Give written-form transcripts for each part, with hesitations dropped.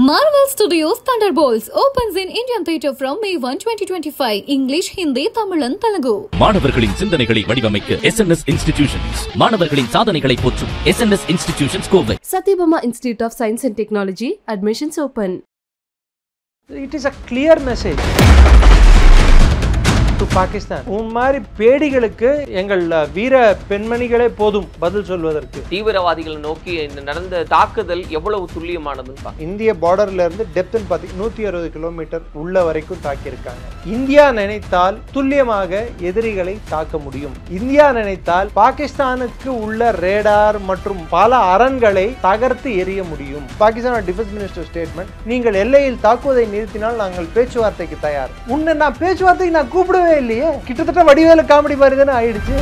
Marvel Studios Thunderbolts opens in Indian theatre from May 1, 2025. English, Hindi, Tamil and Telugu. மாணவர்களின் சிந்தனைகளை வடிவமைக்க SNS Institutions. மாணவர்களின் சாதனைகளை போற்றும் SNS Institutions Kovai. Satyabama Institute of Science and Technology. Admissions open. It is a clear message to Pakistan. உன் மாதிரி பேடிகளுக்கு எங்கள் வீர பெண்மணிகளே போதும் பதில் சொல்வதற்கு. தீவிரவாதிகளை நோக்கி நடந்த தாக்குதல் எவ்வளவு துல்லியமானதுன்னு இந்திய பார்டர்ல இருந்து டெப்த்னு பார்த்தி 160 கிலோமீட்டர் உள்ள வரைக்கும் தாக்கியிருக்காங்க. இந்தியா நினைத்தால் துல்லியமாக எதிரிகளை தாக்க முடியும். இந்தியா நினைத்தால் பாகிஸ்தானுக்கு உள்ள ரேடார் மற்றும் பல அரண்களை தகர்த்து எறிய முடியும். பாகிஸ்தான் டிஃபென்ஸ் மினிஸ்டர் ஸ்டேட்மெண்ட், நீங்கள் எல்லையில் தாக்குவதை நிறுத்தினால் நாங்கள் பேச்சுவார்த்தைக்கு தயார். உன்னை நான் பேச்சுவார்த்தைக்கு நான் கூப்பிடவே இல்லையே. கிட்டத்தட்ட வடிவேலு காமெடி மாதிரி தானே ஆயிடுச்சு.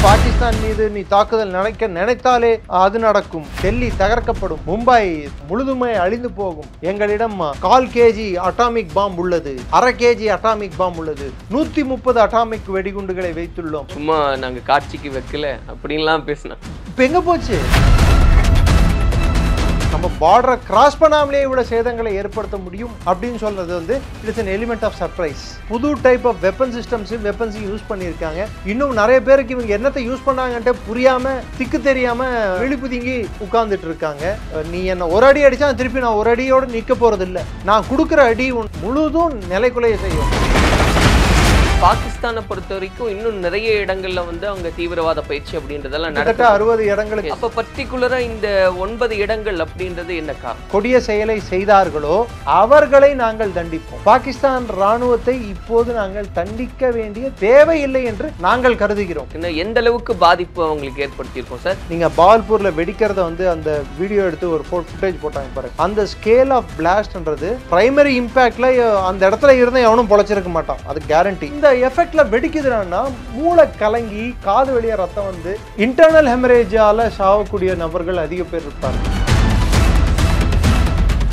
பாகிஸ்தான் மீது நீ தாக்குதல் நினைத்தாலே அது நடக்கும். டெல்லி தகர்க்கப்படும், மும்பை முழுதுமே அழிந்து போகும். எங்களிடம் 1/4 kg அட்டாமிக் பாம் உள்ளது, 1/2 kg அட்டாமிக் பாம் உள்ளது, 130 அட்டாமிக் வெடிகுண்டுகளை வைத்துள்ளோம். சும்மா நாங்க காட்சிக்கு வைக்கல அப்படின்லாம் பேசினா இப்ப எங்க போச்சு? நம்ம பார்டரை கிராஸ் பண்ணாமலே இவ்வளவு சேதங்களை ஏற்படுத்த முடியும் அப்படின்னு சொல்றது வந்து it's an element of surprise. புது type of weapon systems weapons use பண்ணியிருக்காங்க. இன்னும் நிறைய பேருக்கு இவங்க என்னத்தை யூஸ் பண்ணாங்கன்ட்டு புரியாம திக்கு தெரியாம விழிப்புதுங்கி உட்கார்ந்துட்டு இருக்காங்க. நீ என்ன ஒரு அடி அடிச்சா திருப்பி நான் ஒரு அடியோட நிக்க போறது இல்லை. நான் கொடுக்குற அடி முழுதும் நிலைக்குலைய செய்யும். பாகிஸ்தானை பொறுத்த வரைக்கும் இன்னும் நிறைய இடங்கள்ல வந்து அவங்க தீவிரவாத பயிற்சி அப்படின்றதெல்லாம் நடக்க 60 இடங்களுக்கு. அப்ப பர்டிகுலரா இந்த 9 இடங்கள் அப்படின்றது என்ன காரணம்? கொடிய செயலை செய்தார்களோ அவர்களை நாங்கள் தண்டிப்போம். பாகிஸ்தான் ராணுவத்தை இப்போது நாங்கள் தண்டிக்க வேண்டிய தேவையில்லை என்று நாங்கள் கருதுகிறோம். எந்த அளவுக்கு பாதிப்பு அவங்களுக்கு ஏற்படுத்தியிருக்கோம் சார்? நீங்க பால்பூர்ல வெடிக்கிறத வந்து அந்த வீடியோ எடுத்து ஒரு ஃபுட்டேஜ் போட்டாங்க பாருங்க. அந்த ஸ்கேல் ஆஃப் பிளாஸ்ட்ன்றது பிரைமரி இம்பாக்ட்ல அந்த இடத்துல இருந்தா எவனும் பொழைச்சிருக்க மாட்டான், அது கேரண்டி. இந்த எஃபெக்ட்ல வெடிக்குதுன்னா மூளை கலங்கி காது வழியா ரத்தம் வந்து இன்டர்னல் ஹெமரேஜால சாவக்கூடிய நபர்கள் அதிக பேர் இருப்பாங்க.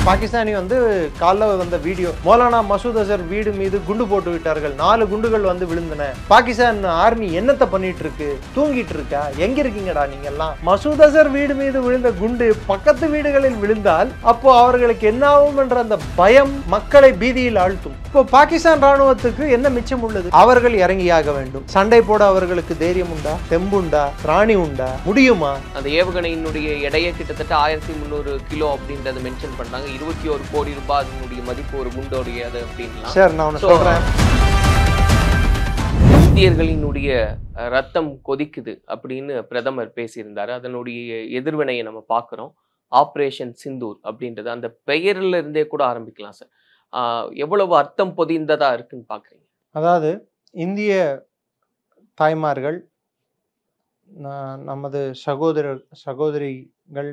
பாகிஸ்தானி வந்து காலைல வந்த வீடியோ, மௌலானா மசூத் அசர் வீடு மீது குண்டு போட்டு விட்டார்கள், 4 குண்டுகள் வந்து விழுந்தன. பாகிஸ்தான் ஆர்மி என்னத்தை பண்ணிட்டு இருக்கு? தூங்கிட்டு இருக்கா? எங்க இருக்கீங்கடா நீங்க எல்லாம்? மசூத் அசர் வீடு மீது விழுந்த குண்டு பக்கத்து வீடுகளில் விழுந்தால் அப்போ அவர்களுக்கு என்ன ஆகும் என்ற அந்த பயம் மக்களை பீதியில் ஆழ்த்தும். இப்போ பாகிஸ்தான் ராணுவத்துக்கு என்ன மிச்சம் உள்ளது? அவர்கள் இறங்கியாக வேண்டும். சண்டை போட அவர்களுக்கு தைரியம் உண்டா? தெம்புண்டா? ராணி உண்டா? முடியுமா? அந்த ஏவுகணையினுடைய எடையை கிட்டத்தட்ட 1300 கிலோ அப்படின்றத மென்ஷன் பண்ணாங்க. 21 கோடி ரூபாய் அதனுடைய மதிப்பு ஒரு குண்டோடைய அது அப்படின்லாம். சார் நான் சொல்றேன், இந்தியர்களினுடைய ரத்தம் கொதிக்குது அப்படின்னு பிரதமர் பேசியிருந்தாரு. அதனுடைய எதிர்வினையை நம்ம பார்க்கிறோம். ஆபரேஷன் சிந்தூர் அப்படின்றது அந்த பெயர்ல இருந்தே கூட ஆரம்பிக்கலாம் சார். எவ்வளவு அர்த்தம் பொதிந்ததா இருக்குன்னு பாக்குறீங்க? அதாவது இந்திய தாய்மார்கள், நமது சகோதரிகள்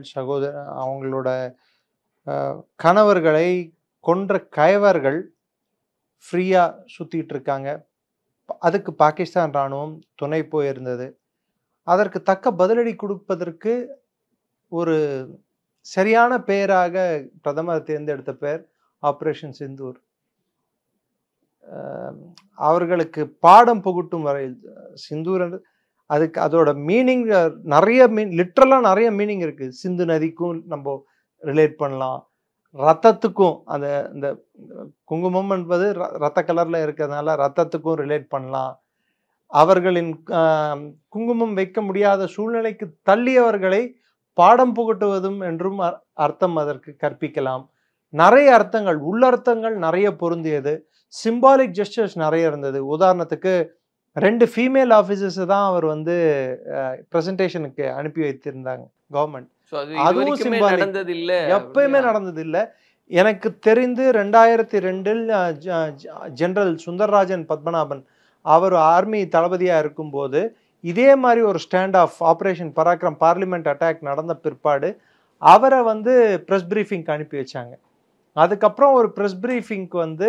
அவங்களோட கணவர்களை கொன்ற கயவர்கள் ஃப்ரீயா சுத்திட்டு இருக்காங்க. அதுக்கு பாகிஸ்தான் ராணுவம் துணை போயிருந்தது. அதற்கு தக்க பதிலடி கொடுப்பதற்கு ஒரு சரியான பெயராக பிரதமர் தேர்ந்தெடுத்த பெயர் ஆபரேஷன் சிந்தூர். அவர்களுக்கு பாடம் புகட்டும் வரையில் சிந்தூர் அதுக்கு அதோட மீனிங் நிறைய லிட்ரலா நிறைய மீனிங் இருக்கு. சிந்து நதிக்கும் நம்ம ரிலேட் பண்ணலாம், ரத்தத்துக்கும், அந்த இந்த குங்குமம் என்பது ரத்த கலர்ல இருக்கிறதுனால ரத்தத்துக்கும் ரிலேட் பண்ணலாம். அவர்களின் குங்குமம் வைக்க முடியாத சூழ்நிலைக்கு தள்ளியவர்களை பாடம் புகட்டுவதும் என்றும் அர்த்தம் அதற்கு கற்பிக்கலாம். நிறைய அர்த்தங்கள், உள்ளர்த்தங்கள் நிறைய பொருந்தியது. சிம்பாலிக் ஜெஸ்டர்ஸ் நிறைய இருந்தது. உதாரணத்துக்கு 2 ஃபீமேல் ஆஃபீஸர்ஸ் தான் அவர் வந்து பிரசன்டேஷனுக்கு அனுப்பி வைத்திருந்தாங்க கவர்மெண்ட். அதுவும் சிம்பாலிக், எப்பயுமே நடந்தது இல்லை. எனக்கு தெரிந்து 2002 ஜெனரல் சுந்தர்ராஜன் பத்மநாபன் அவர் ஆர்மி தளபதியா இருக்கும்போது இதே மாதிரி ஒரு stand off operation Parakram parliament attack நடந்த பிற்பாடு அவரை வந்து ப்ரெஸ் பிரீஃபிங்க்கு அனுப்பி வச்சாங்க. அதுக்கப்புறம் ஒரு ப்ரெஸ் பிரீஃபிங்க்கு வந்து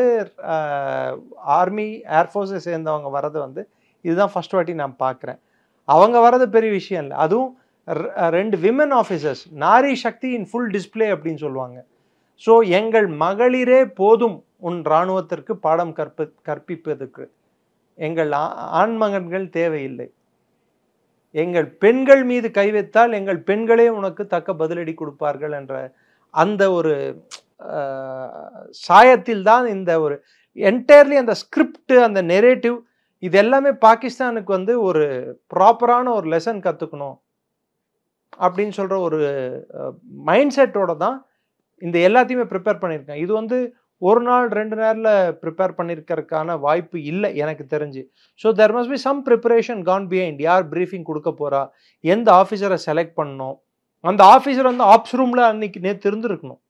ஆர்மி ஏர்ஃபோர்ஸை சேர்ந்தவங்க வர்றது வந்து இதுதான் ஃபர்ஸ்ட் வாட்டி நான் பார்க்குறேன். அவங்க வர்றது பெரிய விஷயம் இல்லை. அதுவும் 2 women officers, Nari Shakti in full display அப்படின்னு சொல்லுவாங்க. ஸோ எங்கள் மகளிரே போதும் உன் இராணுவத்திற்கு பாடம் கற்பிப்பதற்கு, எங்கள் ஆண்மகன்கள் தேவையில்லை. எங்கள் பெண்கள் மீது கை வைத்தால் எங்கள் பெண்களே உனக்கு தக்க பதிலடி கொடுப்பார்கள் என்ற அந்த ஒரு சாயத்தில் தான் இந்த ஒரு என்டையர்லி அந்த ஸ்கிரிப்ட், அந்த நெரேட்டிவ், இது எல்லாமே பாகிஸ்தானுக்கு வந்து ஒரு ப்ராப்பரான ஒரு லெசன் கற்றுக்கணும் அப்படின்னு சொல்கிற ஒரு மைண்ட் செட்டோட தான் இந்த எல்லாத்தையுமே ப்ரிப்பேர் பண்ணியிருக்கேன். இது வந்து ஒரு நாள் 2 நாளில் ப்ரிப்பேர் பண்ணியிருக்கிறதுக்கான வாய்ப்பு இல்லை எனக்கு தெரிஞ்சு. So there must be some preparation gone behind. யார் ப்ரீஃபிங் கொடுக்க போகிறா, எந்த ஆஃபீஸரை செலக்ட் பண்ணணும், அந்த ஆஃபீஸர் வந்து ஆப்ஸ் ரூமில் அன்னைக்கு நேற்று இருந்துருக்கணும்.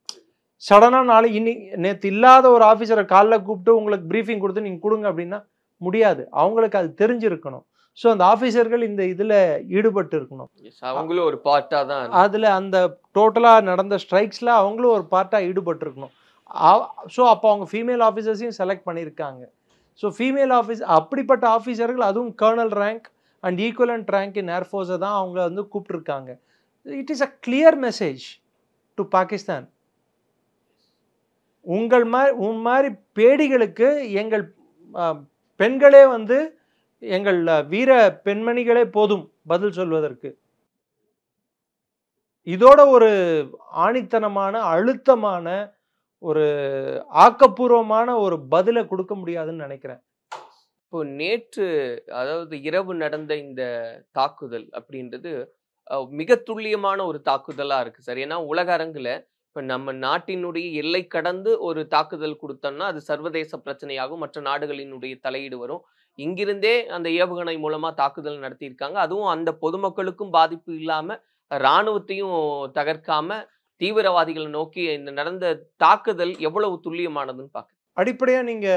சடனாக நாளைக்கு நேற்று இல்லாத ஒரு ஆஃபீஸரை காலைல கூப்பிட்டு உங்களுக்கு ப்ரீஃபிங் கொடுத்து நீங்கள் கொடுங்க அப்படின்னா முடியாது. அவங்களுக்கு அது தெரிஞ்சிருக்கணும். ஸோ அந்த ஆஃபீஸர்கள் இந்த இதில் ஈடுபட்டு இருக்கணும். அவங்களும் ஒரு பார்ட்டாக தான் அதில் அந்த டோட்டலாக நடந்த ஸ்ட்ரைக்ஸில் அவங்களும் ஒரு பார்ட்டாக ஈடுபட்டு இருக்கணும். ஸோ அப்போ அவங்க ஃபீமேல் ஆஃபீஸர்ஸையும் செலக்ட் பண்ணியிருக்காங்க. ஸோ ஃபீமேல் அப்படிப்பட்ட ஆஃபீஸர்கள், அதுவும் colonel rank and equivalent rank in ஏர்ஃபோர்ஸை தான் அவங்க வந்து கூப்பிட்டுருக்காங்க. It is a clear message to Pakistan. உன் மாதிரி பேடிகளுக்கு எங்கள் பெண்களே வந்து, எங்கள் வீர பெண்மணிகளே போதும் பதில் சொல்வதற்கு. இதோட ஒரு ஆணித்தனமான, அழுத்தமான, ஒரு ஆக்கப்பூர்வமான ஒரு பதிலை கொடுக்க முடியாதுன்னு நினைக்கிறேன். இப்போ நேற்று, அதாவது இரவு நடந்த இந்த தாக்குதல் அப்படின்றது மிக துல்லியமான ஒரு தாக்குதலா இருக்கு சார். ஏன்னா உலக அரங்குல இப்ப நம்ம நாட்டினுடைய எல்லை கடந்து ஒரு தாக்குதல் கொடுத்தோம்னா அது சர்வதேச பிரச்சனையாகும், மற்ற நாடுகளினுடைய தலையீடு வரும். இங்கிருந்தே அந்த ஏவுகணை மூலமா தாக்குதல் நடத்தியிருக்காங்க. அதுவும் அந்த பொதுமக்களுக்கும் பாதிப்பு இல்லாம, இராணுவத்தையும் தகர்க்காம, தீவிரவாதிகளை நோக்கி இந்த நடந்த தாக்குதல் எவ்வளவு துல்லியமானதுன்னு பார்க்க. அடிப்படையா நீங்க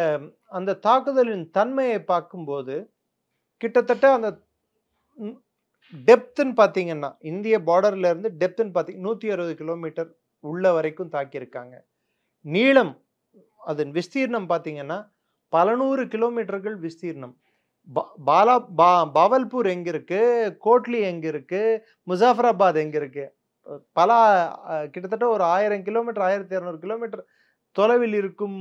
அந்த தாக்குதலின் தன்மையை பார்க்கும்போது கிட்டத்தட்ட அந்த டெப்த்ன்னு பார்த்தீங்கன்னா, இந்திய பார்டர்ல இருந்து டெப்த்ன்னு பார்த்தீங்கன்னா 160 கிலோமீட்டர் உள்ள வரைக்கும் தாக்கியிருக்காங்க. நீளம், அதன் விஸ்தீர்ணம் பார்த்தீங்கன்னா பல 100 கிலோமீட்டர்கள் விஸ்தீர்ணம். பாவல்பூர் எங்க இருக்கு, கோட்லி எங்க இருக்கு, முசாஃபராபாத் எங்க இருக்கு, பல கிட்டத்தட்ட ஒரு 1000 கிலோமீட்டர் 1200 கிலோமீட்டர் தொலைவில் இருக்கும்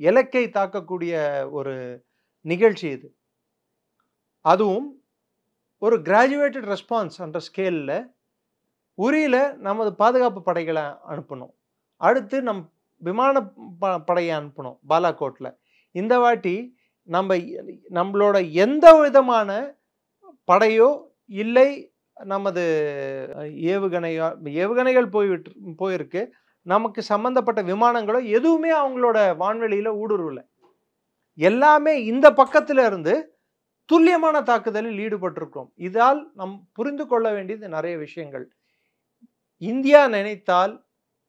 இலக்கை தாக்கக்கூடிய ஒரு நிகழ்ச்சி இது. அதுவும் ஒரு கிராஜுவேட்டட் ரெஸ்பான்ஸ் என்ற ஸ்கேலில் உரியில நமது பாதுகாப்பு படைகளை அனுப்பணும். அடுத்து நம் விமான படையை அனுப்பணும் பாலாகோட்டில். இந்த வாட்டி நம்மளோட எந்த விதமான படையோ இல்லை நமது ஏவுகணைகள் போயிருக்கு, நமக்கு சம்பந்தப்பட்ட விமானங்களோ எதுவுமே அவங்களோட வான்வெளியில் ஊடுருவல. எல்லாமே இந்த பக்கத்துல இருந்து துல்லியமான தாக்குதலில் ஈடுபட்டிருக்கிறோம். இதால் நம் புரிந்து கொள்ள வேண்டியது நிறைய விஷயங்கள். இந்தியா நினைத்தால்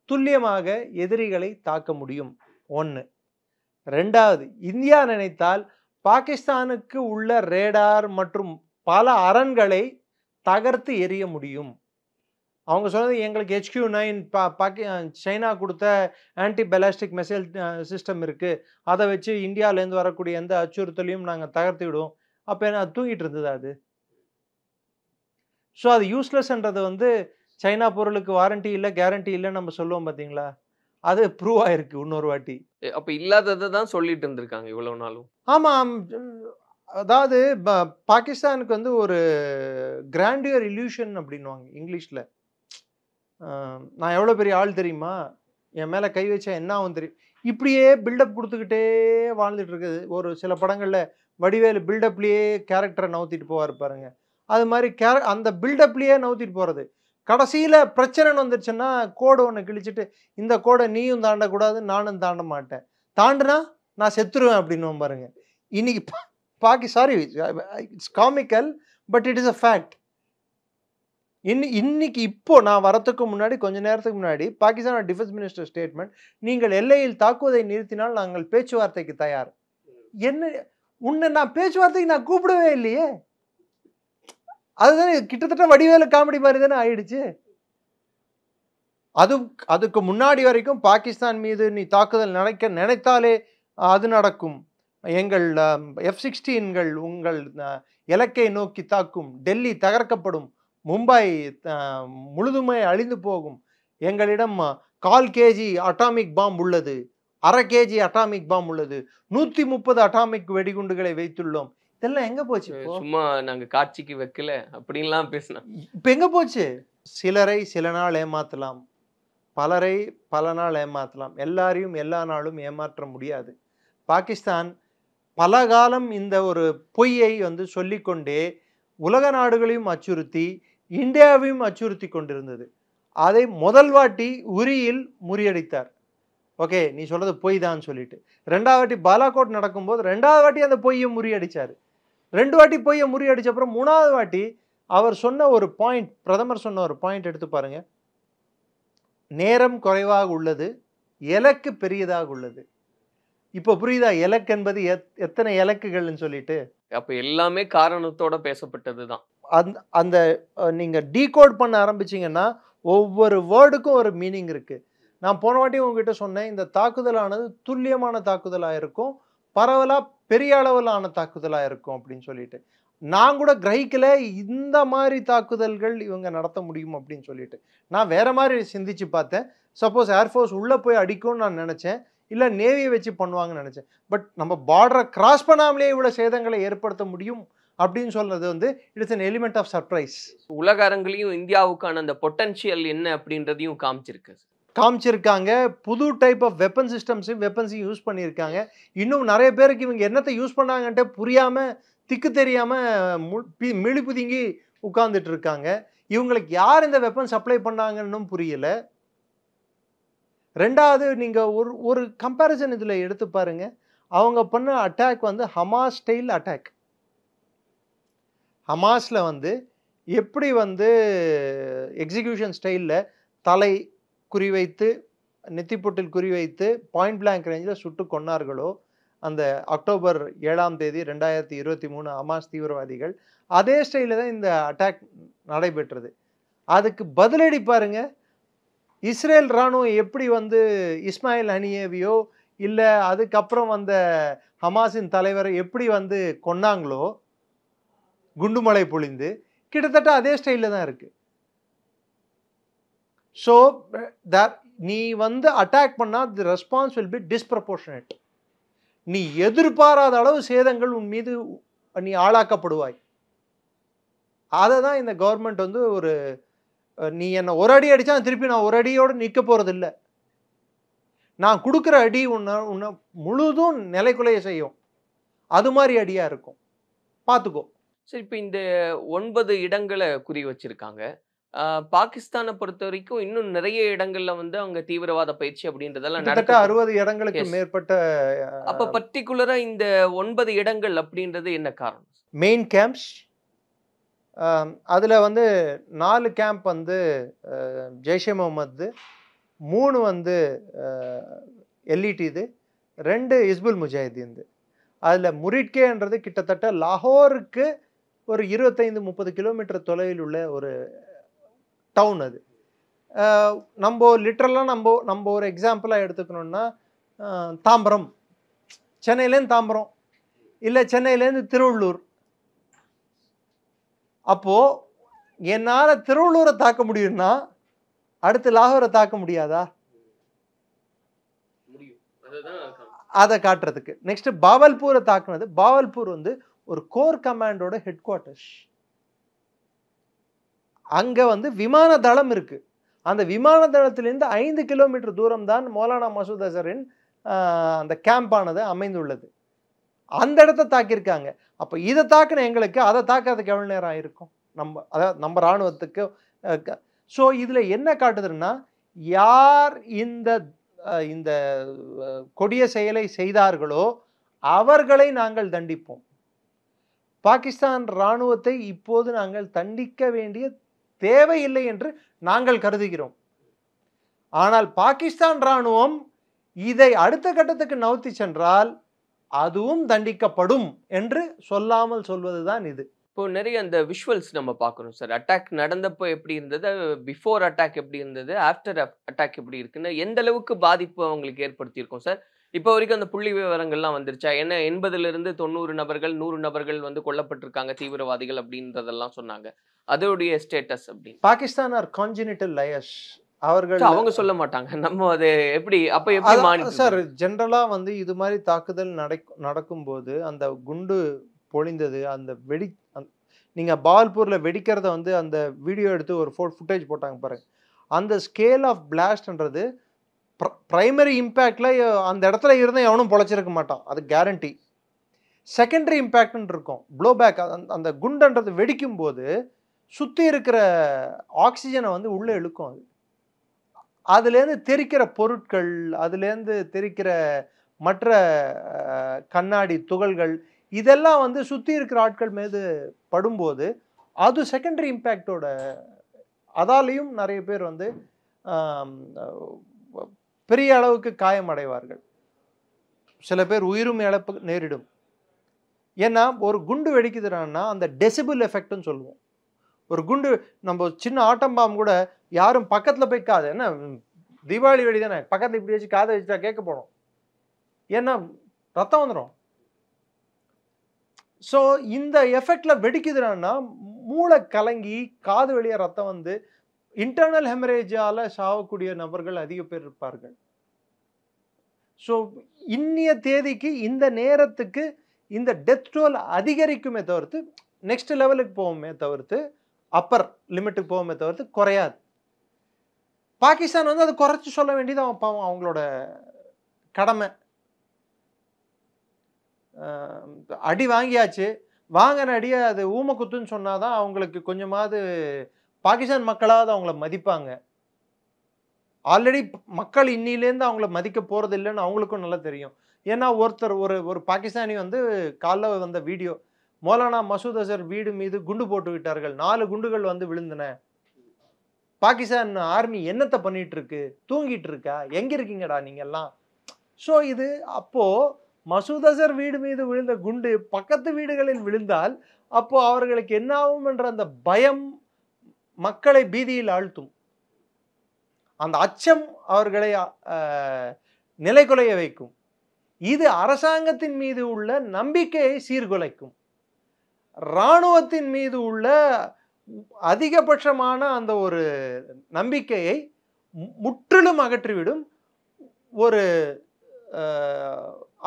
துல்லியமாக எதிரிகளை தாக்க முடியும், 1. 2வது, இந்தியா நினைத்தால் பாகிஸ்தானுக்கு உள்ள ரேடார் மற்றும் பல அரண்களை தகர்த்து எறிய முடியும். அவங்க சொன்னது எங்களுக்கு HQ-9 சைனா கொடுத்த ஆன்டி பெலாஸ்டிக் மிசைல் சிஸ்டம் இருக்கு, அதை வச்சு இந்தியாவிலேருந்து வரக்கூடிய எந்த அச்சுறுத்தலையும் நாங்கள் தகர்த்து விடுவோம். அப்போ என்ன தூங்கிட்டு இருந்தது அது? ஸோ அது யூஸ்லெஸ்ன்றது வந்து சைனா பொருளுக்கு வாரண்டி இல்லை கேரண்டி இல்லைன்னு நம்ம சொல்லுவோம் பார்த்தீங்களா, அது ப்ரூவ் ஆயிருக்கு இன்னொரு வாட்டி. அப்போ இல்லாததை தான் சொல்லிட்டு இருந்திருக்காங்க இவ்வளவு நாளும். ஆமாம், அதாவது பாகிஸ்தானுக்கு வந்து ஒரு கிராண்டியர் இல்யூஷன் அப்படின்வாங்க இங்கிலீஷில். நான் எவ்வளோ பெரிய ஆள் தெரியுமா, என் மேலே கை வச்சா என்ன ஆகும் தெரியும், இப்படியே பில்டப் கொடுத்துக்கிட்டே வாழ்ந்துட்டு இருக்குது. ஒரு சில படங்களில் வடிவேலு பில்டப்லேயே கேரக்டரை நவுத்திட்டு போவார் பாருங்க, அது மாதிரி அந்த பில்டப்லேயே நவுத்திட்டு போகிறது. கடைசியில் பிரச்சனைன்னு வந்துருச்சுன்னா கோடு ஒன்று கிழிச்சிட்டு, இந்த கோடை நீயும் தாண்டக்கூடாது நானும் தாண்ட மாட்டேன், தாண்டுனா நான் செத்துருவேன் அப்படின்னு பாருங்க. இன்னைக்கு sorry it's comical but it is a fact. இன்னைக்கு இப்போ நான் வரத்துக்கு முன்னாடி கொஞ்ச நேரத்துக்கு முன்னாடி பாகிஸ்தான் டிஃபென்ஸ் மினிஸ்டர் ஸ்டேட்மெண்ட், நீங்கள் எல்லையில் தாக்குவதை நிறுத்தினால் நாங்கள் பேச்சுவார்த்தைக்கு தயார். என்ன உன்னை நான் பேச்சுவார்த்தைக்கு நான் கூப்பிடவே இல்லையே. அதுதானே கிட்டத்தட்ட வடிவேலு காமெடி மாதிரி தானே ஆயிடுச்சு. அதுக்கு முன்னாடி வரைக்கும் பாகிஸ்தான் மீது நீ தாக்குதல் நினைத்தாலே அது நடக்கும், எங்கள் F-16கள் உங்கள் இலக்கை நோக்கி தாக்கும், டெல்லி தகர்க்கப்படும், மும்பை முழுதுமே அழிந்து போகும், எங்களிடம் 1/4 kg அட்டாமிக் பாம் உள்ளது, 1/2 kg அட்டாமிக் பாம் உள்ளது, 130 அட்டாமிக் வெடிகுண்டுகளை வைத்துள்ளோம். இதெல்லாம் எங்க போச்சு? சும்மா நாங்க காட்சிக்கு வைக்கல அப்படின்லாம் பேசினா இப்ப எங்க போச்சு? சிலரை சில நாள் ஏமாத்தலாம், பலரை பல நாள் ஏமாற்றலாம், எல்லாரையும் எல்லா நாளும் ஏமாற்ற முடியாது. பாகிஸ்தான் பல காலம் இந்த ஒரு பொய்யை வந்து சொல்லிக்கொண்டே உலக நாடுகளையும் அச்சுறுத்தி இந்தியாவையும் அச்சுறுத்தி கொண்டிருந்தது. அதை முதல் வாட்டி உரியில் முறியடித்தார். ஓகே, நீ சொல்றது பொய் தான் சொல்லிட்டு. 2வது வாட்டி பாலாகோட் நடக்கும்போது 2வது வாட்டி அந்த பொய்யை முறியடிச்சாரு. 2 வாட்டி பொய்யை முறியடிச்ச அப்புறம் 3வது வாட்டி அவர் சொன்ன ஒரு பாயிண்ட், பிரதமர் சொன்ன ஒரு பாயிண்ட் எடுத்து பாருங்க. நேரம் குறைவாக உள்ளது, இலக்கு பெரியதாக உள்ளது. இப்போ புரியுதா இலக்கு என்பது எத்தனை இலக்குகள்னு சொல்லிட்டு? அப்ப எல்லாமே காரணத்தோட பேசப்பட்டது தான். அந்த நீங்க டீகோட் பண்ண ஆரம்பிச்சீங்கன்னா ஒவ்வொரு வேர்டுக்கும் ஒரு மீனிங் இருக்கு. நான் போன வாட்டி உங்ககிட்ட சொன்னேன், இந்த தாக்குதலானது துல்லியமான தாக்குதலாக இருக்கும், பரவலாக பெரிய அளவிலான தாக்குதலாக இருக்கும் அப்படின்னு சொல்லிட்டு. நான் கூட கிரகிக்கல இந்த மாதிரி தாக்குதல்கள் இவங்க நடத்த முடியும் அப்படின்னு சொல்லிட்டு. நான் வேற மாதிரி சிந்திச்சு பார்த்தேன். சப்போஸ் ஏர்ஃபோர்ஸ் உள்ளே போய் அடிக்கும்னு நான் நினச்சேன், இல்லை நேவியை வச்சு பண்ணுவாங்கன்னு நினச்சேன். பட் நம்ம பார்டரை கிராஸ் பண்ணாமலே இவ்வளோ சேதங்களை ஏற்படுத்த முடியும் அப்படின்னு சொல்றது வந்து it's an element of surprise. உலக அரங்கிலையும் இந்தியாவுக்கான அந்த பொட்டன்ஷியல் என்ன அப்படின்றதையும் காமிச்சிருக்காங்க. புது டைப் ஆஃப் வெப்பன் சிஸ்டம்ஸையும் வெப்பன்ஸையும் யூஸ் பண்ணியிருக்காங்க. இன்னும் நிறைய பேருக்கு இவங்க என்னத்தை யூஸ் பண்ணாங்கன்ட்டு புரியாம திக்கு தெரியாம மிழி புதுங்கி உட்கார்ந்துட்டு இருக்காங்க. இவங்களுக்கு யார் இந்த வெப்பன் சப்ளை பண்ணாங்கன்னு புரியல. 2வது நீங்க ஒரு கம்பேரிசன் இதுல எடுத்து பாருங்க. அவங்க பண்ண அட்டாக் வந்து ஹமாஸ் ஸ்டைல் அட்டாக். ஹமாஸ்ல வந்து எப்படி வந்து எக்ஸிகியூஷன் ஸ்டைலில் தலை குறிவைத்து நெத்திப்பொட்டில் குறிவைத்து பாயிண்ட் பிளாங்க் ரேஞ்சில் சுட்டு கொன்னார்களோ அந்த அக்டோபர் 7ஆம் தேதி 2023 ஹமாஸ் தீவிரவாதிகள், அதே ஸ்டைலில் தான் இந்த அட்டாக் நடைபெற்றது. அதுக்கு பதிலடி பாருங்க. இஸ்ரேல் இராணுவம் எப்படி வந்து இஸ்மாயில் ஹனியேவியோ இல்லை அதுக்கப்புறம் வந்த ஹமாஸின் தலைவரை எப்படி வந்து கொன்னாங்களோ குண்டுமலை பொழிந்து, கிட்டத்தட்ட அதே ஸ்டைலில் தான் இருக்கு. ஸோ நீ வந்து அட்டாக் பண்ணால் தி ரெஸ்பான்ஸ் வில் பி டிஸ்ப்ரப்போர்ஷனேட். நீ எதிர்பாராத அளவு சேதங்கள் உன் மீது நீ ஆளாக்கப்படுவாய். அதை தான் இந்த கவர்மெண்ட் வந்து ஒரு நீ என்னை ஒரு அடி அடித்தா திருப்பி நான் ஒரு அடியோடு நிற்க போகிறது இல்லை, நான் கொடுக்குற அடி உன்னை முழுதும் நிலைக்குலைய செய்யும், அது மாதிரி அடியாக இருக்கும், பார்த்துக்கோ. சரி, இப்போ இந்த 9 இடங்களை குறி வச்சிருக்காங்க. பாகிஸ்தானை பொறுத்த வரைக்கும் இன்னும் நிறைய இடங்கள்ல வந்து அவங்க தீவிரவாத பயிற்சி அப்படின்றதெல்லாம் 60 இடங்களுக்கு மேற்பட்ட. அப்ப பர்டிகுலரா இந்த 9 இடங்கள் அப்படின்றது என்ன காரணம்? Main camps. அதுல வந்து 4 கேம்ப் வந்து ஜெய்ஷே முகமது, 3 வந்து எல்இடி, 2 இஸ்புல் முஜாஹிதீன். அதில் முரிட்கேன்றது கிட்டத்தட்ட லாகோருக்கு ஒரு 25-30 கிலோமீட்டர் தொலைவில் உள்ள ஒரு டவுன். அது நம்ம லிட்ரலாக நம்ம ஒரு எக்ஸாம்பிளாக எடுத்துக்கணுன்னா தாம்பரம், சென்னையிலேருந்து தாம்பரம் இல்லை சென்னையிலேருந்து திருவள்ளூர். அப்போது என்னால் திருவள்ளூரை தாக்க முடியும்னா அடுத்து லாகோரை தாக்க முடியாதா? அதை காட்டுறதுக்கு. நெக்ஸ்ட் பாவல்பூரை தாக்குனது. பாவல்பூர் வந்து ஒரு கோர் கமாண்டோட ஹெட் குவார்ட்டர்ஸ். அங்க வந்து விமான தளம் இருக்கு. அந்த விமான தளத்திலிருந்து 5 கிலோமீட்டர் தூரம் தான் மௌலானா மசூத் அசரின் அந்த கேம்பானது அமைந்துள்ளது. அந்த இடத்த தாக்கியிருக்காங்க. அப்போ இதை தாக்கின எங்களுக்கு அதை தாக்காததுக்கு எவ்வளோ நேரம் ஆயிருக்கும் நம்ம இராணுவத்துக்கு? ஸோ இதில் என்ன காட்டுதுன்னா, யார் இந்த கொடிய செயலை செய்தார்களோ அவர்களை நாங்கள் தண்டிப்போம். பாகிஸ்தான் இராணுவத்தை இப்போது நாங்கள் தண்டிக்க வேண்டிய தேவையில்லை என்று நாங்கள் கருதுகிறோம். ஆனால் பாகிஸ்தான் இராணுவம் இதை அடுத்த கட்டத்துக்கு நவுத்தி சென்றால் அதுவும் தண்டிக்கப்படும் என்று சொல்லாமல் சொல்வதுதான் இது. இப்போ நிறைய அந்த விஷுவல்ஸ் நம்ம பார்க்கணும் சார். அட்டாக் நடந்தப்போ எப்படி இருந்தது, பிஃபோர் அட்டாக் எப்படி இருந்தது, ஆஃப்டர் அட்டாக் எப்படி இருக்குன்னு எந்த அளவுக்கு பாதிப்பு அவங்களுக்கு ஏற்படுத்தியிருக்கோம் சார்? இப்போ வரைக்கும் அந்த புள்ளி விவரங்கள்லாம் வந்துருச்சா? ஏன்னா 80லிருந்து 90 நபர்கள் 100 நபர்கள் வந்து கொல்லப்பட்டிருக்காங்க தீவிரவாதிகள் அப்படின்றதெல்லாம் சொன்னாங்க. அதோடைய ஸ்டேட்டஸ் அப்படி? Pakistan are congenital liars. அவர்கள் அவங்க சொல்ல மாட்டாங்க. நம்ம அது எப்படி அப்ப எப்படி மானிட்டர் சார்? ஜென்ரலா வந்து இது மாதிரி தாக்குதல் நடக்கும்போது அந்த குண்டு பொழிந்தது, அந்த நீங்க பால்பூர்ல வெடிக்கிறத வந்து அந்த வீடியோ எடுத்து ஒரு ஃபுட்டேஜ் போட்டாங்க பாருங்க. அந்த ஸ்கேல் ஆஃப் பிளாஸ்ட்ன்றது ப்ரைமரி இம்பேக்டில் அந்த இடத்துல இருந்தால் எவனும் பொழைச்சிருக்க மாட்டான், அது கேரண்டி. செகண்டரி இம்பேக்ட்னு இருக்கும், ப்ளோபேக். அந்த குண்டுன்றது வெடிக்கும் போது சுற்றி இருக்கிற ஆக்சிஜனை வந்து உள்ளே இழுக்கும். அது அதுலேருந்து தெரிக்கிற பொருட்கள், அதுலேருந்து தெரிக்கிற மற்ற கண்ணாடி துகள்கள், இதெல்லாம் வந்து சுற்றி இருக்கிற ஆட்கள் மீது படும்போது அது செகண்டரி இம்பேக்டோட, அதாலேயும் நிறைய பேர் வந்து பெரிய அளவுக்கு காயமடைவார்கள். சில பேர் உயிரும் இழப்பு நேரிடும். ஏன்னா ஒரு குண்டு வெடிக்குதுன்னா அந்த டெசிபிள் எஃபெக்ட்னு சொல்லுவோம். ஒரு குண்டு, நம்ம சின்ன ஆட்டம் பாம்பு கூட யாரும் பக்கத்தில் போய் காது, என்ன தீபாவளி வெடி தானே, பக்கத்தில் இப்படி வச்சு காதை வச்சுட்டா கேட்க போனோம், ஏன்னா ரத்தம் வந்துடும். ஸோ இந்த எஃபெக்ட்ல வெடிக்குதுன்னா மூளை கலங்கி காது வழியா ரத்தம் வந்து இன்டர்னல் ஹெமரேஜால சாவக்கூடிய நபர்கள் அதிக பேர் இருப்பார்கள். ஸோ இன்னிய தேதிக்கு இந்த நேரத்துக்கு இந்த டெத் டோல் அதிகரிக்குமே தவிர்த்து, நெக்ஸ்ட் லெவலுக்கு போவோமே தவிர்த்து, அப்பர் லிமிட்டுக்கு போவோமே தவிர்த்து குறையாது. பாகிஸ்தான் வந்து அது குறைச்சி சொல்ல வேண்டியது அவங்களோட கடமை. அடி வாங்கியாச்சு, வாங்கின அடியை அது ஊமக்குத்துன்னு சொன்னாதான் அவங்களுக்கு கொஞ்சமாவது பாகிஸ்தான் மக்களாவது அவங்கள மதிப்பாங்க. ஆல்ரெடி மக்கள் இன்னிலேருந்து அவங்கள மதிக்க போறது இல்லைன்னு அவங்களுக்கும் நல்லா தெரியும். ஏன்னா ஒருத்தர் ஒரு பாகிஸ்தானி வந்து காலைல வந்த வீடியோ, மௌலானா மசூத் அசர் வீடு மீது குண்டு போட்டு விட்டார்கள், 4 குண்டுகள் வந்து விழுந்தன, பாகிஸ்தான் ஆர்மி என்னத்தை பண்ணிட்டு இருக்கு, தூங்கிட்டு இருக்கா, எங்க இருக்கீங்கடா நீங்க எல்லாம். ஸோ இது அப்போ மசூத் அசர் வீடு மீது விழுந்த குண்டு பக்கத்து வீடுகளில் விழுந்தால் அப்போ அவர்களுக்கு என்ன ஆகும் என்ற அந்த பயம் மக்களை பீதியில் ஆழ்த்தும். அந்த அச்சம் அவர்களை நிலைகுலைய வைக்கும். இது அரசாங்கத்தின் மீது உள்ள நம்பிக்கையை சீர்குலைக்கும். இராணுவத்தின் மீது உள்ள அதிகபட்சமான அந்த ஒரு நம்பிக்கையை முற்றிலும் அகற்றிவிடும். ஒரு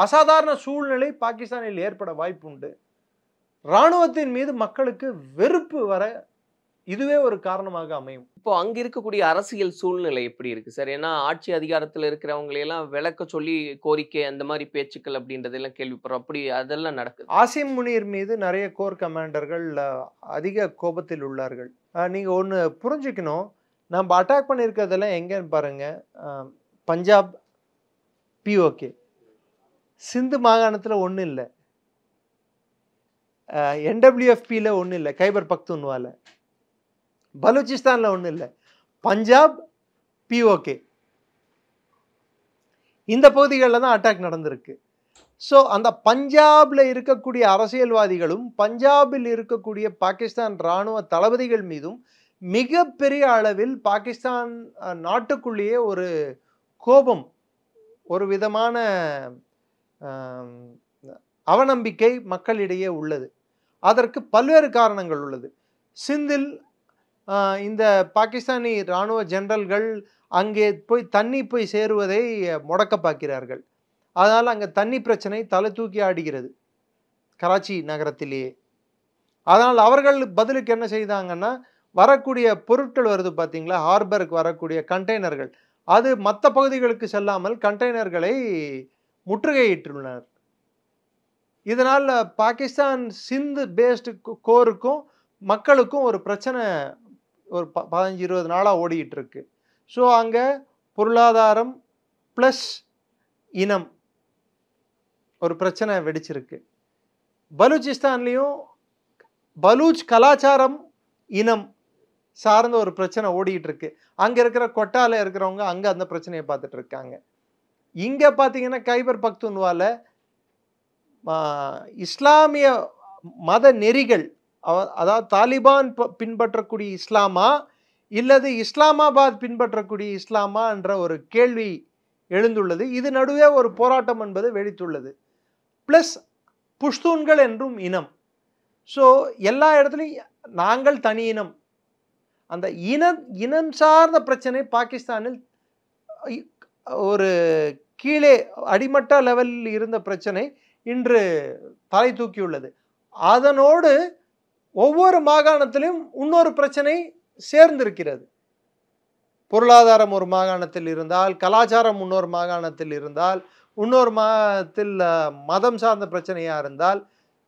அசாதாரண சூழ்நிலை பாகிஸ்தானில் ஏற்பட வாய்ப்புண்டு. இராணுவத்தின் மீது மக்களுக்கு வெறுப்பு வர இதுவே ஒரு காரணமாக அமையும். இப்போ அங்க இருக்கக்கூடிய அரசியல் சூழ்நிலை எப்படி இருக்கு சார்? ஏன்னா ஆட்சி அதிகாரத்தில் இருக்கிறவங்களையெல்லாம் விளக்க சொல்லி கோரிக்கை அந்த மாதிரி பேச்சுக்கள் அப்படின்றதெல்லாம் கேள்விப்படுறோம். அப்படி அதெல்லாம் நடக்குது. ஆசிம் முனீர் மீது நிறைய கோர் கமாண்டர்கள் அதிக கோபத்தில் உள்ளார்கள். நீங்க ஒன்று புரிஞ்சுக்கணும், நம்ம அட்டாக் பண்ணியிருக்கிறதெல்லாம் எங்கன்னு பாருங்க. பஞ்சாப் பிஓகே, சிந்து மாகாணத்தில் ஒன்றும் இல்லை, NWFPல ஒன்றும் இல்லை, கைபர் பக்துன்வால, பலூச்சிஸ்தான்ல ஒன்றும் இல்லை, பஞ்சாப் பிஓகே, இந்த பகுதிகளில் தான் அட்டாக் நடந்திருக்கு. ஸோ அந்த பஞ்சாப்ல இருக்கக்கூடிய அரசியல்வாதிகளும் பஞ்சாபில் இருக்கக்கூடிய பாகிஸ்தான் இராணுவ தளபதிகள் மீதும் மிகப்பெரிய அளவில் பாகிஸ்தான் நாட்டுக்குள்ளேயே ஒரு கோபம், ஒரு விதமான அவநம்பிக்கை மக்களிடையே உள்ளது. அதற்கு பல்வேறு காரணங்கள் உள்ளது. சிந்தில் இந்த பாகிஸ்தானி இராணுவ ஜெனரல்கள் அங்கே தண்ணி போய் சேருவதை முடக்க பார்க்கிறார்கள். அதனால் அங்கே தண்ணி பிரச்சனை தலை தூக்கி ஆடுகிறது கராச்சி நகரத்திலேயே. அதனால் அவர்கள் பதிலுக்கு என்ன செய்தாங்கன்னா, வரக்கூடிய பொருட்கள் வருது பார்த்தீங்களா, ஹார்பருக்கு வரக்கூடிய கண்டெய்னர்கள், அது மற்ற பகுதிகளுக்கு செல்லாமல் கண்டெய்னர்களை முற்றுகையிட்டுள்ளனர். இதனால் பாகிஸ்தான் சிந்து பேஸ்டு கோருக்கும் மக்களுக்கும் ஒரு பிரச்சனை ஒரு 15-20 நாளாக ஓடிக்கிட்டு இருக்கு. ஸோ அங்கே பொருளாதாரம் ப்ளஸ் இனம் ஒரு பிரச்சனை வெடிச்சிருக்கு. பலூச்சிஸ்தான்லேயும் பலூச் கலாச்சாரம் இனம் சார்ந்த ஒரு பிரச்சனை ஓடிக்கிட்டு இருக்கு. அங்கே இருக்கிற கொட்டால இருக்கிறவங்க அங்கே அந்த பிரச்சனையை பார்த்துட்டு இருக்காங்க. இங்கே பார்த்தீங்கன்னா கைபர் பக்துன்வால இஸ்லாமிய மத நெறிகள், அதாவது தாலிபான் பின்பற்றக்கூடிய இஸ்லாமா இல்லது இஸ்லாமாபாத் பின்பற்றக்கூடிய இஸ்லாமா என்ற ஒரு கேள்வி எழுந்துள்ளது. இது நடுவே ஒரு போராட்டம் என்பது வெடித்துள்ளது. பிளஸ் புஷ்தூன்கள் என்றும் இனம். ஸோ எல்லா இடத்துலையும் நாங்கள் தனி இனம், அந்த இனம் சார்ந்த பிரச்சனை பாகிஸ்தானில் ஒரு கீழே அடிமட்ட லெவலில் இருந்த பிரச்சனை இன்று தலை தூக்கியுள்ளது. அதனோடு ஒவ்வொரு மாகாணத்திலும் இன்னொரு பிரச்சனை சேர்ந்திருக்கிறது. பொருளாதாரம் ஒரு மாகாணத்தில் இருந்தால், கலாச்சாரம் இன்னொரு மாகாணத்தில் இருந்தால், இன்னொரு மாகாணத்தில் மதம் சார்ந்த பிரச்சனையாக இருந்தால்,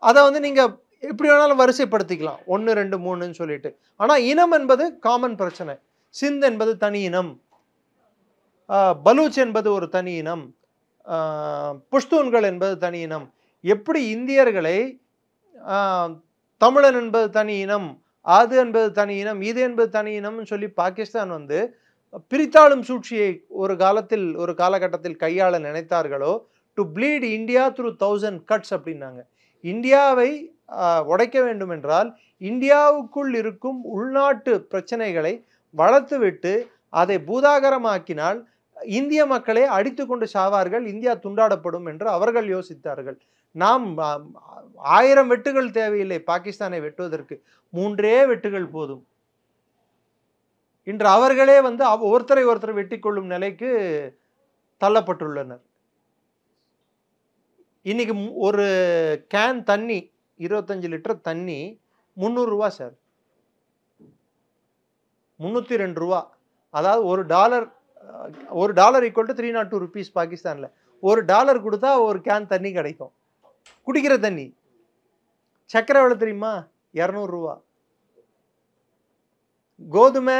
அதை வந்து நீங்கள் எப்படி வேணாலும் வரிசைப்படுத்திக்கலாம், 1 2 3ன்னு சொல்லிட்டு. ஆனால் இனம் என்பது காமன் பிரச்சனை. சிந்த் என்பது தனி இனம், பலூச் என்பது ஒரு தனி இனம், புஷ்தூன்கள் என்பது தனி இனம். எப்படி இந்தியர்களை தமிழன் என்பது தனி இனம், அது என்பது தனி இனம், இது என்பது தனி இனம்னு சொல்லி பாகிஸ்தான் வந்து பிரித்தாளும் சூழ்ச்சியை ஒரு காலகட்டத்தில் கையாள நினைத்தார்களோ, to bleed India through 1000 cuts அப்படின்னாங்க. இந்தியாவை உடைக்க வேண்டும் என்றால் இந்தியாவுக்குள் இருக்கும் உள்நாட்டு பிரச்சனைகளை வளர்த்துவிட்டு அதை பூதாகரமாக்கினால் இந்திய மக்களே அடித்து கொண்டு சாவார்கள், இந்தியா துண்டாடப்படும் என்று அவர்கள் யோசித்தார்கள். நாம் 1000 வெட்டுகள் தேவையில்லை பாகிஸ்தானை வெட்டுவதற்கு, 3 வெட்டுகள் போதும். இன்று அவர்களே வந்து ஒருத்தரை வெட்டி கொள்ளும் நிலைக்கு தள்ளப்பட்டுள்ளனர். இன்னைக்கு ஒரு கேன் தண்ணி 25 லிட்டர் தண்ணி 300 ரூபா சார், 302 ரூபா. அதாவது $1 ஈக்குவல் டு 302 rupees பாகிஸ்தானில். $1 கொடுத்தா ஒரு கேன் தண்ணி கிடைக்கும், குடிக்கிற தண்ணி. சக்கரை எவ்வளோ தெரியுமா? 200 ரூபா. கோதுமை,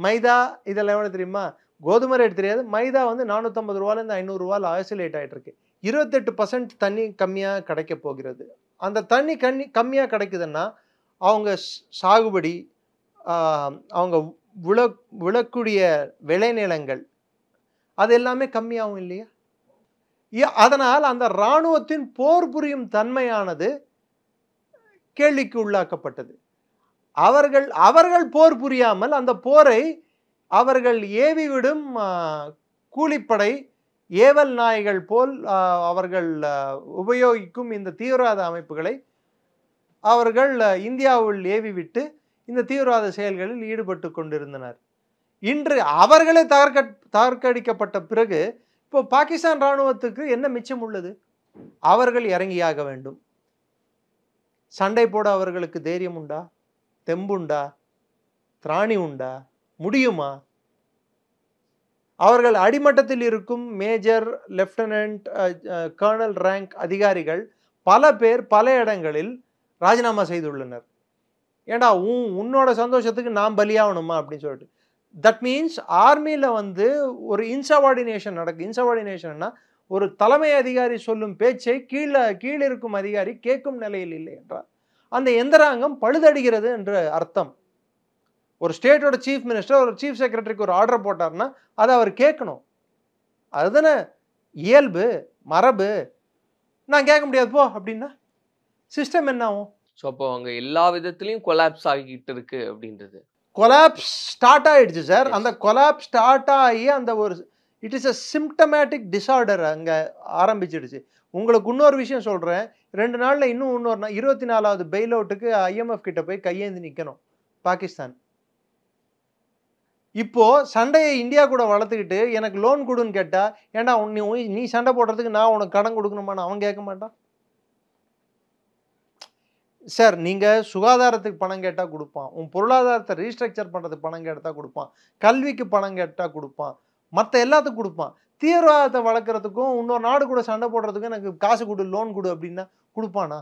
மைதா இதெல்லாம் எவ்வளோ தெரியுமா? கோதுமை ரேட் தெரியாது, மைதா வந்து 450 ரூபாலேருந்து 500 ரூபாயில் ஆசிலேட் ஆகிட்டு இருக்கு. 28% தண்ணி கம்மியாக கிடைக்க போகிறது. அந்த தண்ணி கம்மியாக கிடைக்குதுன்னா அவங்க சாகுபடி, அவங்க விழக்கூடிய விளைநிலங்கள் அது எல்லாமே கம்மியாகும் இல்லையா? அதனால் அந்த இராணுவத்தின் போர் புரியும் தன்மையானது கேள்விக்கு உள்ளாக்கப்பட்டது. அவர்கள் போர் புரியாமல் அந்த போரை அவர்கள் ஏவிவிடும் கூலிப்படை, ஏவல் நாய்கள் போல் அவர்கள் உபயோகிக்கும் இந்த தீவிரவாத அமைப்புகளை அவர்கள் இந்தியாவில் ஏவிவிட்டு இந்த தீவிரவாத செயல்களில் ஈடுபட்டு கொண்டிருந்தனர். இன்று அவர்களே தகர்க்கடிக்கப்பட்ட பிறகு இப்போ பாகிஸ்தான் இராணுவத்துக்கு என்ன மிச்சம் உள்ளது? அவர்கள் இறங்கியாக வேண்டும். சண்டை போட அவர்களுக்கு தைரியம் உண்டா? தெம்புண்டா? திராணி உண்டா? முடியுமா? அவர்கள் அடிமட்டத்தில் இருக்கும் மேஜர், லெப்டினன்ட், கர்னல் ரேங்க் அதிகாரிகள் பல பேர் பல இடங்களில் ராஜினாமா செய்துள்ளனர். ஏண்டா உன்னோட சந்தோஷத்துக்கு நான் பலியாகணுமா அப்படின்னு சொல்லிட்டு. தட் மீன்ஸ் ஆர்மியில் வந்து ஒரு இன்சபார்டினேஷன் நடக்கு. இன்சபார்டினேஷன்னா ஒரு தலைமை அதிகாரி சொல்லும் பேச்சை கீழே இருக்கும் அதிகாரி கேட்கும் நிலையில் இல்லை என்றால் அந்த எந்திராங்கம் பழுதடைகிறது என்று அர்த்தம். ஒரு ஸ்டேட்டோட சீஃப் மினிஸ்டர் ஒரு சீஃப் செக்ரட்டரிக்கு ஒரு ஆர்டர் போட்டார்னா அதை அவர் கேட்கணும். அதுதானே இயல்பு, மரபு. நான் கேட்க முடியாது போ அப்படின்னா சிஸ்டம் என்ன ஆகும்? ஸோ அப்போ அங்கே எல்லா விதத்துலையும் கொலாப்ஸ் ஆகிட்டு இருக்கு அப்படின்றது. கொலாப்ஸ் ஸ்டார்ட் ஆகிடுச்சு சார். அந்த கொலாப்ஸ் ஸ்டார்ட் ஆகி அந்த ஒரு it is a symptomatic disorder அங்கே ஆரம்பிச்சிடுச்சு. உங்களுக்கு இன்னொரு விஷயம் சொல்கிறேன். 2 நாளில் இன்னொரு 24வது பெயில் அவுட்டுக்கு IMF கிட்ட போய் கையேந்தி நிற்கணும் பாகிஸ்தான். இப்போ சண்டையை இந்தியா கூட வளர்த்துக்கிட்டு எனக்கு லோன் கொடுன்னு கேட்டா, ஏண்டா நீ சண்டை போடுறதுக்கு நான் உனக்கு கடன் கொடுக்கணுமான்னு அவன் கேட்க மாட்டான் சார். நீங்கள் சுகாதாரத்துக்கு பணம் கேட்டால் கொடுப்பான், உன் பொருளாதாரத்தை ரீஸ்ட்ரக்சர் பண்ணுறதுக்கு பணம் கேட்டால் கொடுப்பான், கல்விக்கு பணம் கேட்டால் கொடுப்பான், மற்ற எல்லாத்துக்கும் கொடுப்பான். தீவிரவாதத்தை வளர்க்குறதுக்கும் இன்னொரு நாடு கூட சண்டை போடுறதுக்கும் எனக்கு காசு கொடு, லோன் கொடு அப்படின்னா கொடுப்பானா?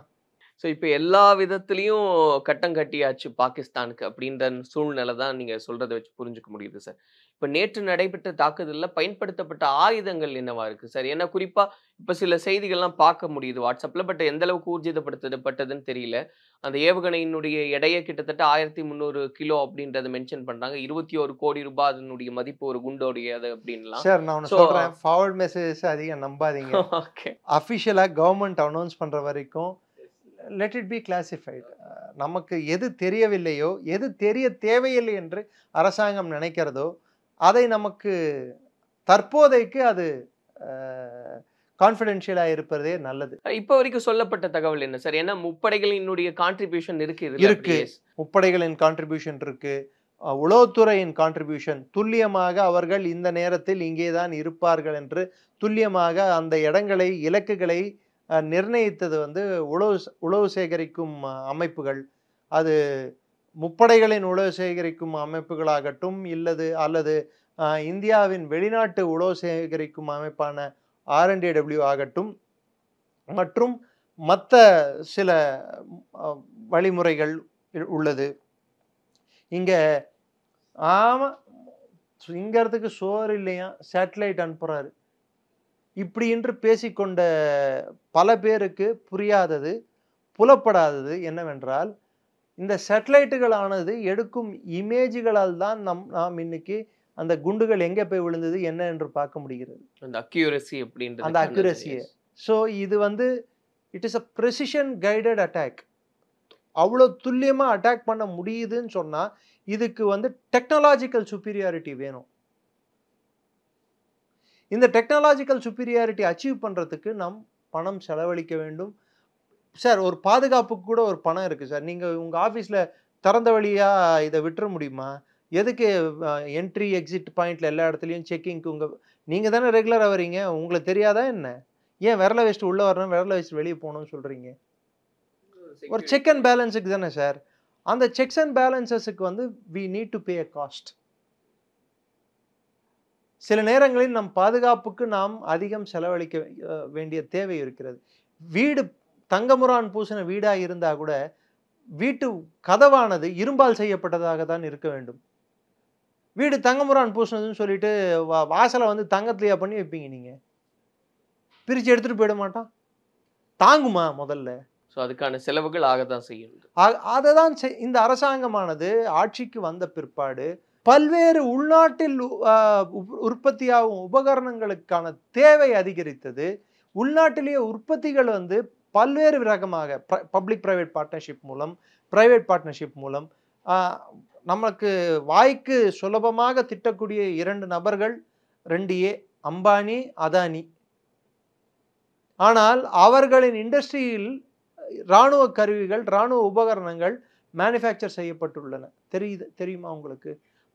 ஸோ இப்போ எல்லா விதத்துலையும் கட்டம் கட்டியாச்சு பாகிஸ்தானுக்கு அப்படின்ற சூழ்நிலை தான் நீங்கள் சொல்கிறத வச்சு புரிஞ்சுக்க முடியுது சார். இப்போ நேற்று நடைபெற்ற தாக்குதலில் பயன்படுத்தப்பட்ட ஆயுதங்கள் என்னவா இருக்குது சார்? ஏன்னா குறிப்பாக இப்போ சில செய்திகள்லாம் பார்க்க முடியுது வாட்ஸ்அப்பில், பட் எந்த அளவுக்கு ஊர்ஜிதப்படுத்தப்பட்டதுன்னு தெரியல. அந்த ஏவுகணையினுடைய எடையை கிட்டத்தட்ட 1300 கிலோ அப்படின்றத மென்ஷன் பண்ணுறாங்க. 21 கோடி ரூபாய் அதனுடைய மதிப்பு ஒரு குண்டோடையது அப்படின்லாம். சார் நான் ஒன்று சொல்கிறேன், ஃபார்வர்ட் மெசேஜஸ் அதிகம் நம்பாதீங்க. ஓகே, அஃபிஷியலாக கவர்மெண்ட் அனௌன்ஸ் பண்ணுற வரைக்கும் let it be classified. நமக்கு எது தெரியவில்லையோ, எது தெரிய தேவையில்லை என்று அரசாங்கம் நினைக்கிறதோ அதை நமக்கு தற்போதைக்கு அது கான்ஃபிடென்ஷியலாக இருப்பதே நல்லது. இப்போ வரைக்கும் சொல்லப்பட்ட தகவல் என்ன சார்? ஏன்னா முப்படைகளினுடைய கான்ட்ரிபியூஷன் இருக்கு, முப்படைகளின் கான்ட்ரிபியூஷன் இருக்கு, உளவுத்துறையின் கான்ட்ரிபியூஷன். துல்லியமாக அவர்கள் இந்த நேரத்தில் இங்கே தான் இருப்பார்கள் என்று துல்லியமாக அந்த இடங்களை, இலக்குகளை நிர்ணயித்தது வந்து உளவு சேகரிக்கும் அமைப்புகள். அது முப்படைகளின் உளவு சேகரிக்கும் அமைப்புகளாகட்டும் அல்லது இந்தியாவின் வெளிநாட்டு உளவு சேகரிக்கும் அமைப்பான R&AW ஆகட்டும், மற்றும் மற்ற சில வழிமுறைகள் உள்ளது. இங்கே இங்கிறதுக்கு சோறு இல்லையா, சேட்டலைட் அனுப்புகிறாரு. இப்படி என்று பேசிக்கொண்ட பல பேருக்கு புரியாதது, புலப்படாதது என்னவென்றால், இந்த சேட்டலைட்டுகளானது எடுக்கும் இமேஜுகளால் தான் நாம் இன்னைக்கு அந்த குண்டுகள் எங்கே போய் விழுந்தது என்ன என்று பார்க்க முடிகிறது. அந்த அக்யூரசி அப்படின்றது, அந்த அக்யூரசியை. ஸோ இது it is a precision guided attack. அவ்வளோ துல்லியமாக அட்டாக் பண்ண முடியுதுன்னு சொன்னால் இதுக்கு டெக்னாலஜிக்கல் சுப்பீரியாரிட்டி வேணும். இந்த டெக்னாலஜிக்கல் சுப்பீரியாரிட்டி அச்சீவ் பண்ணுறதுக்கு நாம் பணம் செலவழிக்க வேண்டும். சார், ஒரு பாதுகாப்புக்கு கூட ஒரு பணம் இருக்குது சார். நீங்கள் உங்கள் ஆஃபீஸில் திறந்த வழியாக இதை விட்டுற முடியுமா? எதுக்கு என்ட்ரி எக்ஸிட் பாயிண்டில் எல்லா இடத்துலையும் செக்கிங்க்கு நீங்கள் தானே ரெகுலராக வரீங்க, உங்களுக்கு தெரியாதா என்ன? ஏன் விரலை வச்சுட்டு உள்ளே வரணும், விரலை வச்சுட்டு வெளியே போகணும்னு சொல்கிறீங்க? ஒரு செக் அண்ட் பேலன்ஸுக்கு தானே சார். அந்த செக்ஸ் அண்ட் பேலன்சஸுக்கு we need to pay a cost. சில நேரங்களில் நம் பாதுகாப்புக்கு நாம் அதிகம் செலவழிக்க வேண்டிய தேவை இருக்கிறது. வீடு தங்கமுரான் பூசின வீடாக இருந்தால் கூட வீட்டு கதவானது இரும்பால் செய்யப்பட்டதாக தான் இருக்க வேண்டும். வீடு தங்கமுரான் பூசினதுன்னு சொல்லிட்டு வாசலை தங்கத்திலேயே பண்ணி வைப்பீங்க? நீங்கள் பிரித்து எடுத்துகிட்டு போயிட மாட்டான்? தாங்குமா? முதல்ல ஸோ அதுக்கான செலவுகள் ஆகத்தான் செய்யும். அதை தான் இந்த அரசாங்கமானது ஆட்சிக்கு வந்த பிற்பாடு பல்வேறு உள்நாட்டில் உற்பத்தியாகும் உபகரணங்களுக்கான தேவை அதிகரித்தது. உள்நாட்டிலேயே உற்பத்திகள் பல்வேறு ரகமாக பப்ளிக் பிரைவேட் பார்ட்னர்ஷிப் மூலம் நமக்கு வாய்க்கு சுலபமாக திட்டக்கூடிய 2 நபர்கள், 2A, அம்பானி, அதானி. ஆனால் அவர்களின் இண்டஸ்ட்ரியில் இராணுவ கருவிகள், இராணுவ உபகரணங்கள் மேனுஃபேக்சர் செய்யப்பட்டுள்ளன. தெரியுமா உங்களுக்கு?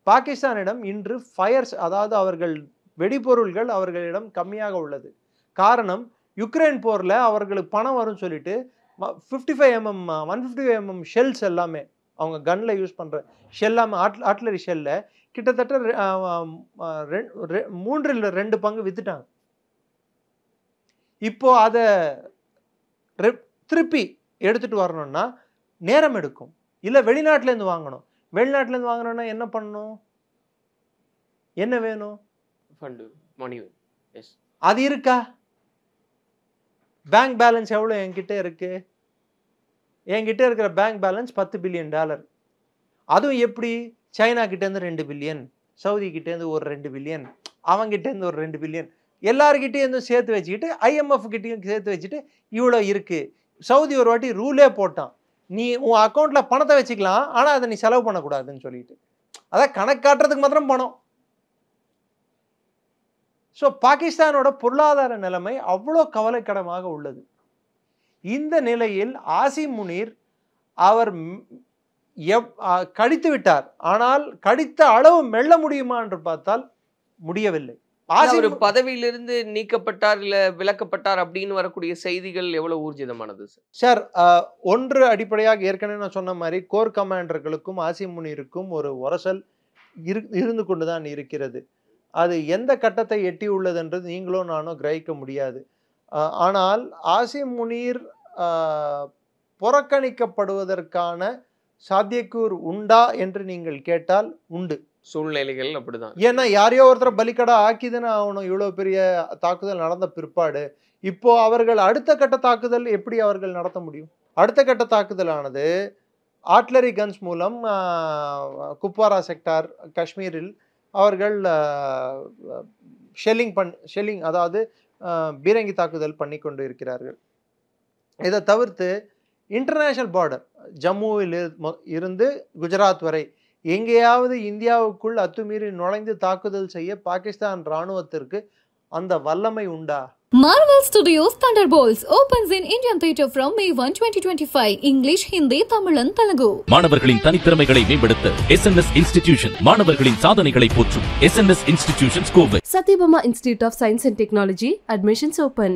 பாகிஸ்தானிடம் இன்று ஃபயர்ஸ், அதாவது அவர்கள் வெடிபொருள்கள் அவர்களிடம் கம்மியாக உள்ளது. காரணம், யுக்ரைன் போரில் அவர்களுக்கு பணம் வரும்னு சொல்லிட்டு 55mm 155mm ஷெல்ஸ் எல்லாமே, அவங்க கன்னில் யூஸ் பண்ணுற ஷெல்லாமே, ஆர்ட்லரி ஷெல்ல கிட்டத்தட்ட 3/2 பங்கு வித்துட்டாங்க. இப்போ அதை திருப்பி எடுத்துட்டு வரணும்னா நேரம் எடுக்கும். இல்லை வெளிநாட்டிலேருந்து வாங்கணும். வெளிநாட்டிலேருந்து வாங்கணும்னா என்ன பண்ணணும்? என்ன வேணும்? ஃபண்டு, மணி. எஸ், அது இருக்கா? பேங்க் பேலன்ஸ் எவ்வளோ என்கிட்ட இருக்கு? என்கிட்ட இருக்கிற பேங்க் பேலன்ஸ் $10 பில்லியன். அதுவும் எப்படி? சைனா கிட்டேருந்து 2 பில்லியன், சவுதி கிட்டேருந்து ஒரு 2 பில்லியன், அவங்கிட்டேருந்து ஒரு 2 பில்லியன், எல்லாருக்கிட்டேருந்து சேர்த்து வச்சுக்கிட்டு IMF கிட்டையும் சேர்த்து வச்சுட்டு இவ்வளோ இருக்குது. சவுதி ஒரு வாட்டி ரூலே போட்டான், நீ உன் அக்கௌண்ட்டில் பணத்தை வச்சுக்கலாம், ஆனால் அதை நீ செலவு பண்ணக்கூடாதுன்னு சொல்லிட்டு. அதான் கணக்கு காட்டுறதுக்கு மாத்திரம் பணம். ஸோ பாகிஸ்தானோட பொருளாதார நிலைமை அவ்வளோ கவலைக்கிடமாக உள்ளது. இந்த நிலையில் ஆசிம் முனீர் அவர் கடித்து விட்டார். ஆனால் கடித்த அளவு மெல்ல முடியுமா என்று பார்த்தால் முடியவில்லை. ஒரு பதவியிலிருந்து நீக்கப்பட்டார் இல்ல விலக்கப்பட்டார் அப்படின்னு வரக்கூடிய செய்திகள் எவ்வளவு ஊர்ஜிதமானது சார்? ஒன்று அடிப்படையாக ஏற்கனவே நான் சொன்ன மாதிரி கோர் கமாண்டர்களுக்கும் ஆசிம் முனீருக்கும் ஒரு உரசல் இருந்து கொண்டுதான் இருக்கிறது. அது எந்த கட்டத்தை எட்டி உள்ளது என்று நீங்களோ நானோ கிரகிக்க முடியாது. ஆனால் ஆசிம் முனீர் புறக்கணிக்கப்படுவதற்கான சாத்தியக்கூறு உண்டா என்று நீங்கள் கேட்டால் உண்டு. சூழ்நிலைகள் அப்படிதான். ஏன்னா யாரையோ ஒருத்தர் பலிக்கடா ஆக்கிதானே ஆகணும். இவ்வளவு பெரிய தாக்குதல் நடந்த பிற்பாடு இப்போ அவர்கள் அடுத்த கட்ட தாக்குதல் எப்படி அவர்கள் நடத்த முடியும்? அடுத்த கட்ட தாக்குதலானது ஆர்ட்லரி கன்ஸ் மூலம் குப்வாரா செக்டார் காஷ்மீரில் அவர்கள் ஷெல்லிங் அதாவது பீரங்கி தாக்குதல் பண்ணி கொண்டு இருக்கிறார்கள். இதை தவிர்த்து இன்டர்நேஷனல் பார்டர் ஜம்முவில் இருந்து குஜராத் வரை எங்கேயாவது இந்தியாவுக்குள் அத்துமீறி நுழைந்து தாக்குதல் செய்ய பாகிஸ்தான் ராணுவத்திற்கு அந்த வல்லமை உண்டா? Marvel Studios Thunderbolts opens in Indian theatre from May 1, 2025. English, Hindi, Tamil and Telugu. மாணவர்களின் தனித்திறமைகளை மேம்படுத்த SNS Institution மாணவர்களின் சாதனைகளை போற்றும் SNS Institutions Kovai. Satyabama Institute of Science and Technology admissions open.